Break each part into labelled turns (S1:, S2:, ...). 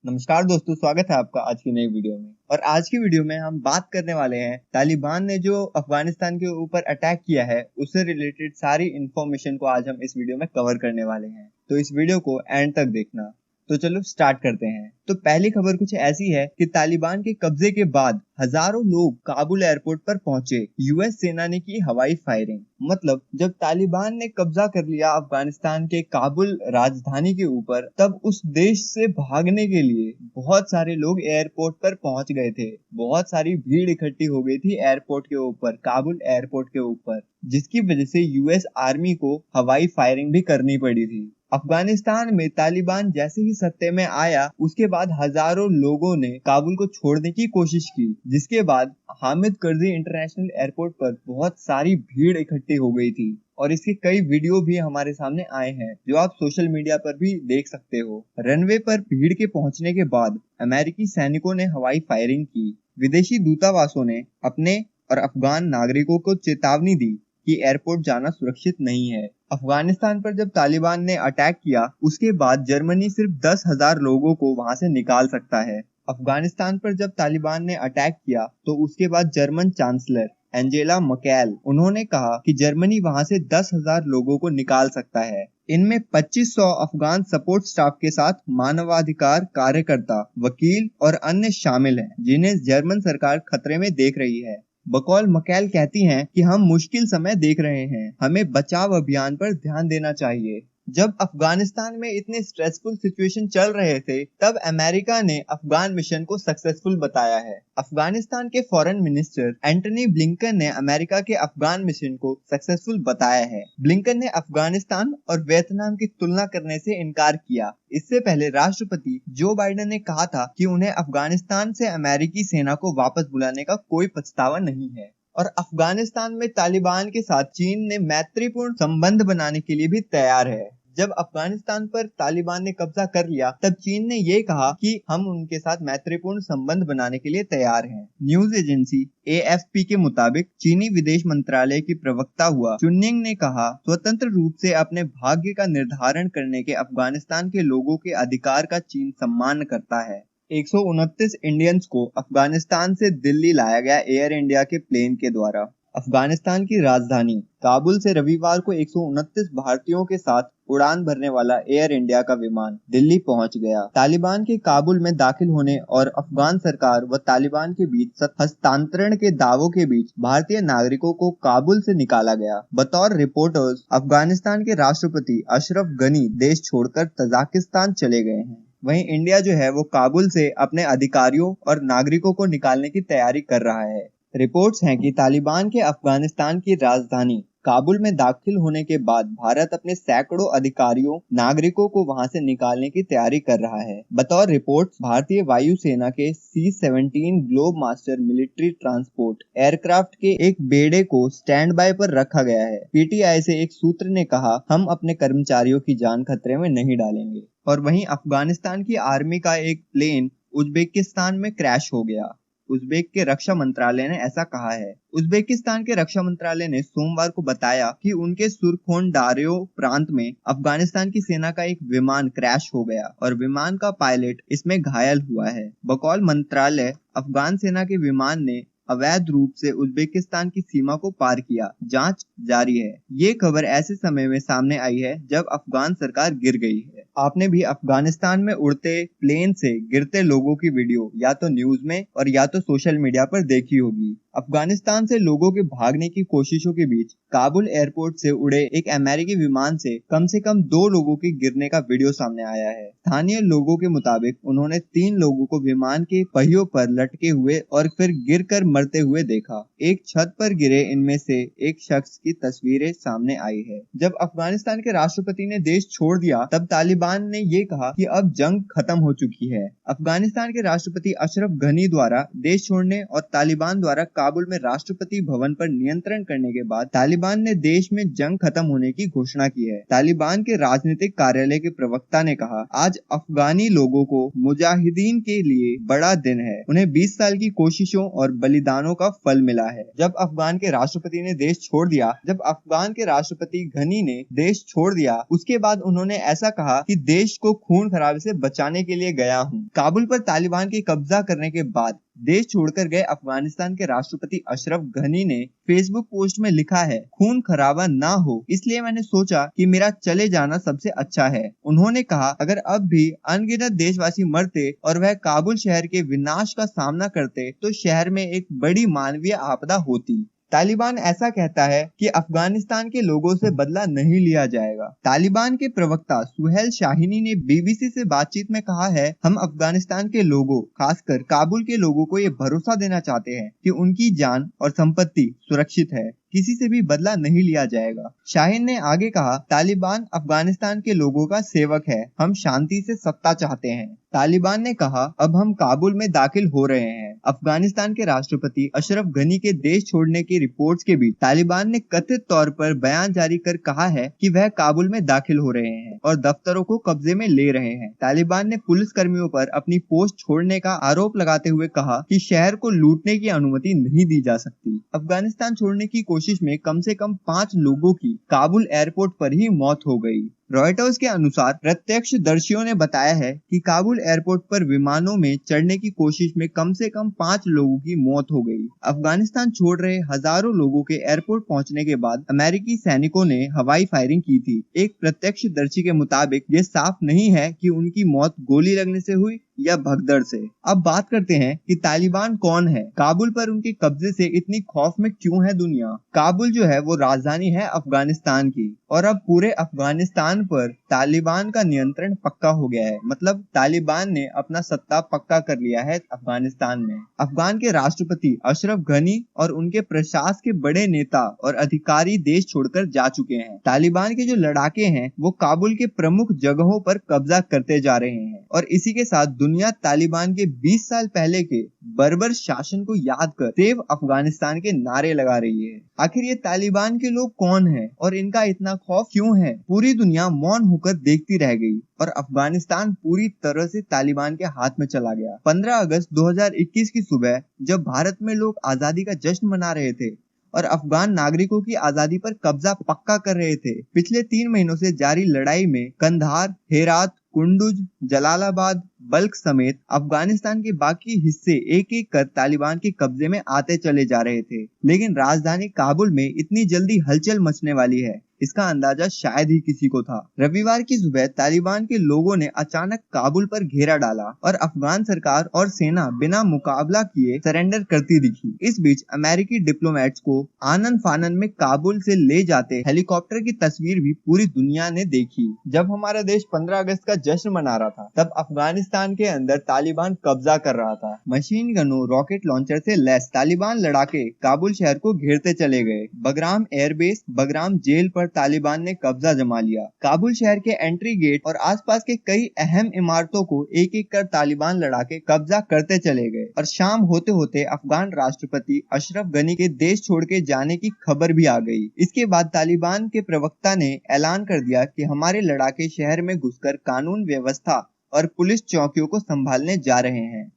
S1: नमस्कार दोस्तों, स्वागत है आपका आज की नई वीडियो में। और आज की वीडियो में हम बात करने वाले हैं तालिबान ने जो अफगानिस्तान के ऊपर अटैक किया है उससे रिलेटेड सारी इंफॉर्मेशन को आज हम इस वीडियो में कवर करने वाले हैं। तो इस वीडियो को एंड तक देखना। तो चलो स्टार्ट करते हैं। तो पहली खबर कुछ ऐसी है कि तालिबान के कब्जे के बाद हजारों लोग काबुल एयरपोर्ट पर पहुंचे। यूएस सेना ने की हवाई फायरिंग। मतलब जब तालिबान ने कब्जा कर लिया अफगानिस्तान के काबुल राजधानी के ऊपर, तब उस देश से भागने के लिए बहुत सारे लोग एयरपोर्ट पर पहुंच गए थे। बहुत सारी भीड़ इकट्ठी हो गई थी एयरपोर्ट के ऊपर, काबुल एयरपोर्ट के ऊपर, जिसकी वजह से यूएस आर्मी को हवाई फायरिंग भी करनी पड़ी थी। अफगानिस्तान में तालिबान जैसे ही सत्ते में आया, उसके बाद हजारों लोगों ने काबुल को छोड़ने की कोशिश की, जिसके बाद हामिद करजी इंटरनेशनल एयरपोर्ट पर बहुत सारी भीड़ इकट्ठी हो गई थी। और इसके कई वीडियो भी हमारे सामने आए हैं जो आप सोशल मीडिया पर भी देख सकते हो। रनवे पर भीड़ के पहुंचने के बाद अमेरिकी सैनिकों ने हवाई फायरिंग की। विदेशी दूतावासों ने अपने और अफगान नागरिकों को चेतावनी दी कि एयरपोर्ट जाना सुरक्षित नहीं है। अफगानिस्तान पर जब तालिबान ने अटैक किया, उसके बाद जर्मनी सिर्फ 10,000 लोगों को वहां से निकाल सकता है। अफगानिस्तान पर जब तालिबान ने अटैक किया तो उसके बाद जर्मन चांसलर एंजेला मर्केल, उन्होंने कहा कि जर्मनी वहां से 10,000 लोगों को निकाल सकता है। इनमें 2500 अफगान सपोर्ट स्टाफ के साथ मानवाधिकार कार्यकर्ता, वकील और अन्य शामिल हैं, जिन्हें जर्मन सरकार खतरे में देख रही है। बकौल मर्केल कहती हैं कि हम मुश्किल समय देख रहे हैं, हमें बचाव अभियान पर ध्यान देना चाहिए। जब अफगानिस्तान में इतने स्ट्रेसफुल सिचुएशन चल रहे थे, तब अमेरिका ने अफगान मिशन को सक्सेसफुल बताया है। अफगानिस्तान के फॉरेन मिनिस्टर एंटनी ब्लिंकन ने अमेरिका के अफगान मिशन को सक्सेसफुल बताया है। ब्लिंकन ने अफगानिस्तान और वियतनाम की तुलना करने से इनकार किया। इससे पहले राष्ट्रपति जो बाइडेन ने कहा था कि उन्हें अफगानिस्तान से अमेरिकी सेना को वापस बुलाने का कोई पछतावा नहीं है। और अफगानिस्तान में तालिबान के साथ चीन ने मैत्रीपूर्ण संबंध बनाने के लिए भी तैयार है। जब अफगानिस्तान पर तालिबान ने कब्जा कर लिया, तब चीन ने ये कहा कि हम उनके साथ मैत्रीपूर्ण संबंध बनाने के लिए तैयार हैं। न्यूज एजेंसी एएफपी के मुताबिक चीनी विदेश मंत्रालय की प्रवक्ता हुआ चुनिंग ने कहा, स्वतंत्र रूप से अपने भाग्य का निर्धारण करने के अफगानिस्तान के लोगों के अधिकार का चीन सम्मान करता है। 129 इंडियंस को अफगानिस्तान से दिल्ली लाया गया एयर इंडिया के प्लेन के द्वारा। अफगानिस्तान की राजधानी काबुल से रविवार को 129 भारतीयों के साथ उड़ान भरने वाला एयर इंडिया का विमान दिल्ली पहुंच गया। तालिबान के काबुल में दाखिल होने और अफगान सरकार व तालिबान के बीच हस्तांतरण के दावों के बीच भारतीय नागरिकों को काबुल से निकाला गया। बतौर रिपोर्टर्स अफगानिस्तान के राष्ट्रपति अशरफ गनी देश छोड़कर तजाकिस्तान चले गए हैं। वहीं इंडिया जो है वो काबुल से अपने अधिकारियों और नागरिकों को निकालने की तैयारी कर रहा है। रिपोर्ट्स हैं कि तालिबान के अफगानिस्तान की राजधानी काबुल में दाखिल होने के बाद भारत अपने सैकड़ों अधिकारियों, नागरिकों को वहां से निकालने की तैयारी कर रहा है। बतौर रिपोर्ट्स भारतीय वायुसेना के C-17 globe master military transport aircraft के एक बेड़े को स्टैंड बाय पर रखा गया है। पीटीआई से एक सूत्र ने कहा, हम अपने कर्मचारियों की जान खतरे में नहीं डालेंगे। और वहीं अफगानिस्तान की आर्मी का एक प्लेन उज्बेकिस्तान में क्रैश हो गया। उज्बेक के रक्षा मंत्रालय ने ऐसा कहा है। उज्बेकिस्तान के रक्षा मंत्रालय ने सोमवार को बताया कि उनके सुरखोंडार्यो प्रांत में अफगानिस्तान की सेना का एक विमान क्रैश हो गया और विमान का पायलट इसमें घायल हुआ है। बकौल मंत्रालय, अफगान सेना के विमान ने अवैध रूप से उज्बेकिस्तान की सीमा को पार किया, जांच जारी है। ये खबर ऐसे समय में सामने आई है जब अफगान सरकार गिर गई है। आपने भी अफगानिस्तान में उड़ते प्लेन से गिरते लोगों की वीडियो या तो न्यूज में और या तो सोशल मीडिया पर देखी होगी। अफगानिस्तान से लोगों के भागने की कोशिशों के बीच काबुल एयरपोर्ट से उड़े एक अमेरिकी विमान से कम 2 लोगों के गिरने का वीडियो सामने आया है। स्थानीय लोगों के मुताबिक उन्होंने 3 लोगों को विमान के पहियों पर लटके हुए और फिर गिरकर मरते हुए देखा। एक छत पर गिरे इनमें से एक शख्स की तस्वीरें सामने आई है। जब अफगानिस्तान के राष्ट्रपति ने देश छोड़ दिया, तब तालिबान ने ये कहा कि अब जंग खत्म हो चुकी है। अफगानिस्तान के राष्ट्रपति अशरफ गनी द्वारा देश छोड़ने और तालिबान द्वारा काबुल में राष्ट्रपति भवन पर नियंत्रण करने के बाद तालिबान ने देश में जंग खत्म होने की घोषणा की है। तालिबान के राजनीतिक कार्यालय के प्रवक्ता ने कहा, आज अफगानी लोगों को मुजाहिदीन के लिए बड़ा दिन है। उन्हें 20 साल की कोशिशों और बलिदान बलिदानों का फल मिला है। जब अफगान के राष्ट्रपति ने देश छोड़ दिया जब अफगान के राष्ट्रपति घनी ने देश छोड़ दिया, उसके बाद उन्होंने ऐसा कहा कि देश को खून खराबे से बचाने के लिए गया हूँ। काबुल पर तालिबान के कब्जा करने के बाद देश छोड़कर गए अफगानिस्तान के राष्ट्रपति अशरफ गनी ने फेसबुक पोस्ट में लिखा है, खून खराबा ना हो इसलिए मैंने सोचा कि मेरा चले जाना सबसे अच्छा है। उन्होंने कहा, अगर अब भी अनगिनत देशवासी मरते और वह काबुल शहर के विनाश का सामना करते तो शहर में एक बड़ी मानवीय आपदा होती। तालिबान ऐसा कहता है कि अफगानिस्तान के लोगों से बदला नहीं लिया जाएगा। तालिबान के प्रवक्ता सुहेल शाहीनी ने बीबीसी से बातचीत में कहा है, हम अफगानिस्तान के लोगों, खासकर काबुल के लोगों को ये भरोसा देना चाहते हैं कि उनकी जान और संपत्ति सुरक्षित है, किसी से भी बदला नहीं लिया जाएगा। शाहीन ने आगे कहा, तालिबान अफगानिस्तान के लोगों का सेवक है, हम शांति से सत्ता चाहते हैं। तालिबान ने कहा, अब हम काबुल में दाखिल हो रहे हैं। अफगानिस्तान के राष्ट्रपति अशरफ गनी के देश छोड़ने की रिपोर्ट्स के बीच तालिबान ने कथित तौर पर बयान जारी कर कहा है कि वह काबुल में दाखिल हो रहे हैं और दफ्तरों को कब्जे में ले रहे हैं। तालिबान ने पुलिस कर्मियों पर अपनी पोस्ट छोड़ने का आरोप लगाते हुए कहा कि शहर को लूटने की अनुमति नहीं दी जा सकती। अफगानिस्तान छोड़ने की कोशिश में कम से कम 5 लोगों की काबुल एयरपोर्ट पर ही मौत हो गई। रॉयटर्स के अनुसार प्रत्यक्षदर्शियों ने बताया है कि काबुल एयरपोर्ट पर विमानों में चढ़ने की कोशिश में कम से कम 5 लोगों की मौत हो गई। अफगानिस्तान छोड़ रहे हजारों लोगों के एयरपोर्ट पहुंचने के बाद अमेरिकी सैनिकों ने हवाई फायरिंग की थी। एक प्रत्यक्षदर्शी के मुताबिक ये साफ नहीं है कि उनकी मौत गोली लगने से हुई या भगदड़ से। अब बात करते हैं कि तालिबान कौन है, काबुल पर उनके कब्जे से इतनी खौफ में क्यों है दुनिया। काबुल जो है वो राजधानी है अफगानिस्तान की और अब पूरे अफगानिस्तान पर तालिबान का नियंत्रण पक्का हो गया है। मतलब तालिबान ने अपना सत्ता पक्का कर लिया है अफगानिस्तान में। अफगान के राष्ट्रपति अशरफ गनी और उनके प्रशासन के बड़े नेता और अधिकारी देश छोड़कर जा चुके हैं। तालिबान के जो लड़ाके हैं वो काबुल के प्रमुख जगहों पर कब्जा करते जा रहे हैं और इसी के साथ दुनिया तालिबान के 20 साल पहले के बर्बर शासन को याद कर सेव अफगानिस्तान के नारे लगा रही है। आखिर ये तालिबान के लोग कौन हैं और इनका इतना खौफ क्यों है? पूरी दुनिया मौन होकर देखती रह गई और अफगानिस्तान पूरी तरह से तालिबान के हाथ में चला गया। 15 अगस्त 2021 की सुबह जब भारत में लोग आजादी का जश्न मना रहे थे और अफगान नागरिकों की आजादी पर कब्जा पक्का कर रहे थे, पिछले 3 महीनों से जारी लड़ाई में कंधार, हेरात, कुंडुज, जलालाबाद, बल्ख समेत अफगानिस्तान के बाकी हिस्से एक एक कर तालिबान के कब्जे में आते चले जा रहे थे। लेकिन राजधानी काबुल में इतनी जल्दी हलचल मचने वाली है, इसका अंदाजा शायद ही किसी को था। रविवार की सुबह तालिबान के लोगों ने अचानक काबुल पर घेरा डाला और अफगान सरकार और सेना बिना मुकाबला किए सरेंडर करती दिखी। इस बीच अमेरिकी डिप्लोमेट्स को आनन फानन में काबुल से ले जाते हेलीकॉप्टर की तस्वीर भी पूरी दुनिया ने देखी। जब हमारा देश 15 अगस्त का जश्न मना रहा था तब अफगानिस्तान के अंदर तालिबान कब्जा कर रहा था। मशीन गनों, रॉकेट लॉन्चर से लैस तालिबान लड़ाके काबुल शहर को घेरते चले गए। बगराम एयरबेस, बगराम जेल पर तालिबान ने कब्जा जमा लिया। काबुल शहर के एंट्री गेट और आसपास के कई अहम इमारतों को एक एक कर तालिबान लड़ाके कब्जा करते चले गए और शाम होते होते अफगान राष्ट्रपति अशरफ गनी के देश छोड़ के जाने की खबर भी आ गई। इसके बाद तालिबान के प्रवक्ता ने ऐलान कर दिया कि हमारे लड़ाके शहर में घुसकर कानून व्यवस्था और पुलिस चौकियों को संभालने जा रहे हैं।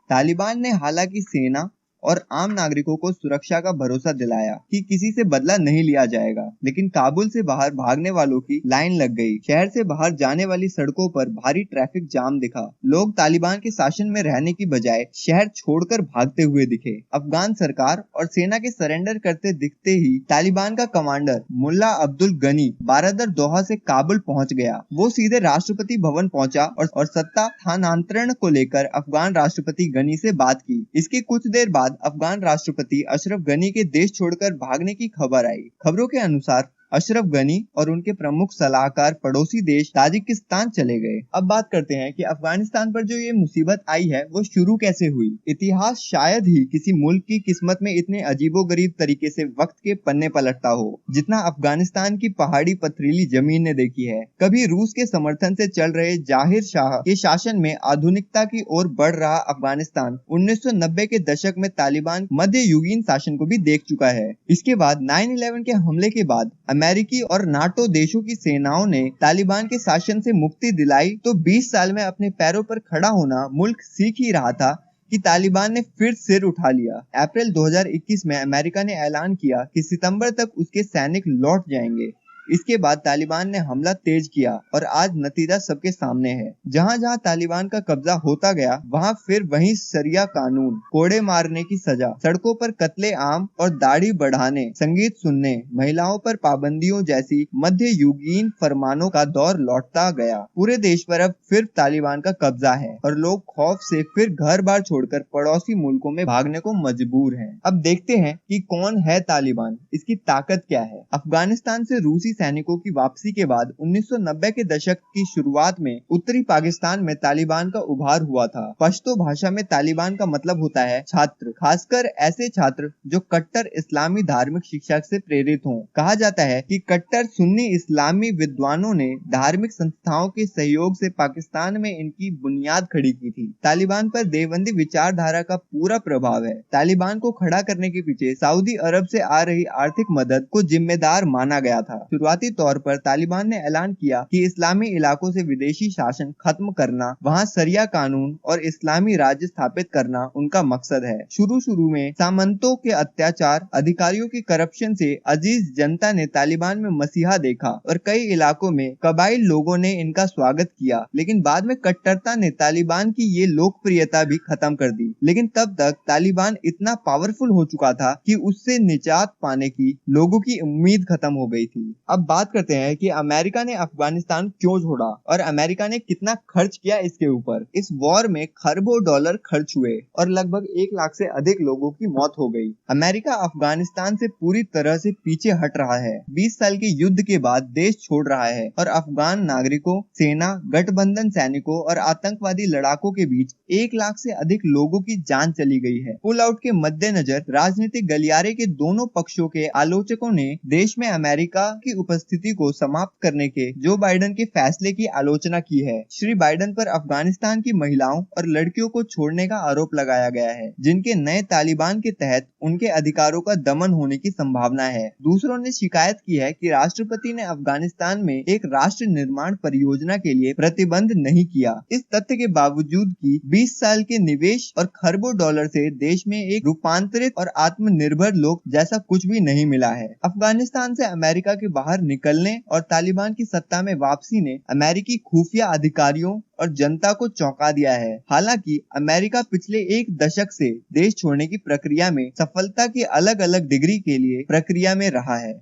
S1: तालिबान ने हालांकि सेना और आम नागरिकों को सुरक्षा का भरोसा दिलाया कि किसी से बदला नहीं लिया जाएगा, लेकिन काबुल से बाहर भागने वालों की लाइन लग गई। शहर से बाहर जाने वाली सड़कों पर भारी ट्रैफिक जाम दिखा। लोग तालिबान के शासन में रहने की बजाय शहर छोड़कर भागते हुए दिखे। अफगान सरकार और सेना के सरेंडर करते दिखते ही तालिबान का कमांडर मुल्ला अब्दुल गनी बारादर दोहा से काबुल पहुंच गया। वो सीधे राष्ट्रपति भवन पहुंचा और सत्ता स्थानांतरण को लेकर अफगान राष्ट्रपति गनी से बात की। इसके कुछ देर बाद अफगान राष्ट्रपति अशरफ गनी के देश छोड़कर भागने की खबर आई। खबरों के अनुसार अशरफ गनी और उनके प्रमुख सलाहकार पड़ोसी देश ताजिकिस्तान चले गए। अब बात करते हैं कि अफगानिस्तान पर जो ये मुसीबत आई है वो शुरू कैसे हुई। इतिहास शायद ही किसी मुल्क की किस्मत में इतने अजीबोगरीब तरीके से वक्त के पन्ने पलटता हो जितना अफगानिस्तान की पहाड़ी पथरीली जमीन ने देखी है। कभी रूस के समर्थन से चल रहे जाहिर शाह के शासन में आधुनिकता की ओर बढ़ रहा अफगानिस्तान 1990 के दशक में तालिबान मध्य युगीन शासन को भी देख चुका है। इसके बाद 9/11 के हमले के बाद अमेरिकी और नाटो देशों की सेनाओं ने तालिबान के शासन से मुक्ति दिलाई तो 20 साल में अपने पैरों पर खड़ा होना मुल्क सीख ही रहा था कि तालिबान ने फिर सिर उठा लिया। अप्रैल 2021 में अमेरिका ने ऐलान किया कि सितंबर तक उसके सैनिक लौट जाएंगे। इसके बाद तालिबान ने हमला तेज किया और आज नतीजा सबके सामने है। जहां जहां तालिबान का कब्जा होता गया वहां फिर वही शरिया कानून, कोड़े मारने की सजा, सड़कों पर कत्ले आम और दाढ़ी बढ़ाने, संगीत सुनने, महिलाओं पर पाबंदियों जैसी मध्य युगीन फरमानों का दौर लौटता गया। पूरे देश पर अब फिर तालिबान का कब्जा है और लोग खौफ से फिर घर बार छोड़कर पड़ोसी मुल्कों में भागने को मजबूर हैं। अब देखते हैं कि कौन है तालिबान, इसकी ताकत क्या है। अफगानिस्तान से रूसी सैनिकों की वापसी के बाद 1990 के दशक की शुरुआत में उत्तरी पाकिस्तान में तालिबान का उभार हुआ था। पश्तो भाषा में तालिबान का मतलब होता है छात्र, खासकर ऐसे छात्र जो कट्टर इस्लामी धार्मिक शिक्षा से प्रेरित हों। कहा जाता है कि कट्टर सुन्नी इस्लामी विद्वानों ने धार्मिक संस्थाओं के सहयोग से पाकिस्तान में इनकी बुनियाद खड़ी की थी। तालिबान पर देवबंदी विचारधारा का पूरा प्रभाव है। तालिबान को खड़ा करने के पीछे सऊदी अरब से आ रही आर्थिक मदद को जिम्मेदार माना गया था। शुरुआती तौर पर तालिबान ने ऐलान किया कि इस्लामी इलाकों से विदेशी शासन खत्म करना, वहां शरिया कानून और इस्लामी राज्य स्थापित करना उनका मकसद है। शुरू में सामंतों के अत्याचार, अधिकारियों की करप्शन से अजीज जनता ने तालिबान में मसीहा देखा और कई इलाकों में कबाइल लोगों ने इनका स्वागत किया। लेकिन बाद में कट्टरता ने तालिबान की ये लोकप्रियता भी खत्म कर दी। लेकिन तब तक तालिबान इतना पावरफुल हो चुका था कि उससे निजात पाने की लोगों की उम्मीद खत्म हो गई थी। अब बात करते हैं कि अमेरिका ने अफगानिस्तान क्यों छोड़ा और अमेरिका ने कितना खर्च किया इसके ऊपर। इस वॉर में खरबों डॉलर खर्च हुए और लगभग 1 लाख से अधिक लोगों की मौत हो गई। अमेरिका अफगानिस्तान से पूरी तरह से पीछे हट रहा है। 20 साल के युद्ध के बाद देश छोड़ रहा है और अफगान नागरिकों, सेना, गठबंधन सैनिकों और आतंकवादी लड़ाकों के बीच 1 लाख से अधिक लोगों की जान चली गई है। पुल आउट के मद्देनजर राजनीतिक गलियारे के दोनों पक्षों के आलोचकों ने देश में अमेरिका की उपस्थिति को समाप्त करने के जो बाइडेन के फैसले की आलोचना की है। श्री बाइडेन पर अफगानिस्तान की महिलाओं और लड़कियों को छोड़ने का आरोप लगाया गया है, जिनके नए तालिबान के तहत उनके अधिकारों का दमन होने की संभावना है। दूसरों ने शिकायत की है कि राष्ट्रपति ने अफगानिस्तान में एक राष्ट्र निर्माण परियोजना के लिए प्रतिबंध नहीं किया। इस तथ्य के बावजूद कि 20 साल के निवेश और खरबों डॉलर से देश में एक रूपांतरित और आत्मनिर्भर लोक जैसा कुछ भी नहीं मिला है। अफगानिस्तान से अमेरिका के बाहर निकलने और तालिबान की सत्ता में वापसी ने अमेरिकी खुफिया अधिकारियों और जनता को चौंका दिया है। हालांकि अमेरिका पिछले 1 दशक से देश छोड़ने की प्रक्रिया में सफलता की अलग अलग डिग्री के लिए प्रक्रिया में रहा है।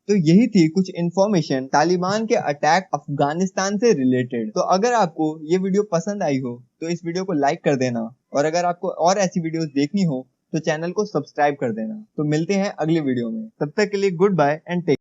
S1: तो यही थी कुछ इन्फॉर्मेशन तालिबान के अटैक अफगानिस्तान से रिलेटेड। तो अगर आपको ये वीडियो पसंद आई हो तो इस वीडियो को लाइक कर देना और अगर आपको और ऐसी वीडियोस देखनी हो तो चैनल को सब्सक्राइब कर देना। तो मिलते हैं अगली वीडियो में, तब तक के लिए गुड बाय एंड टेक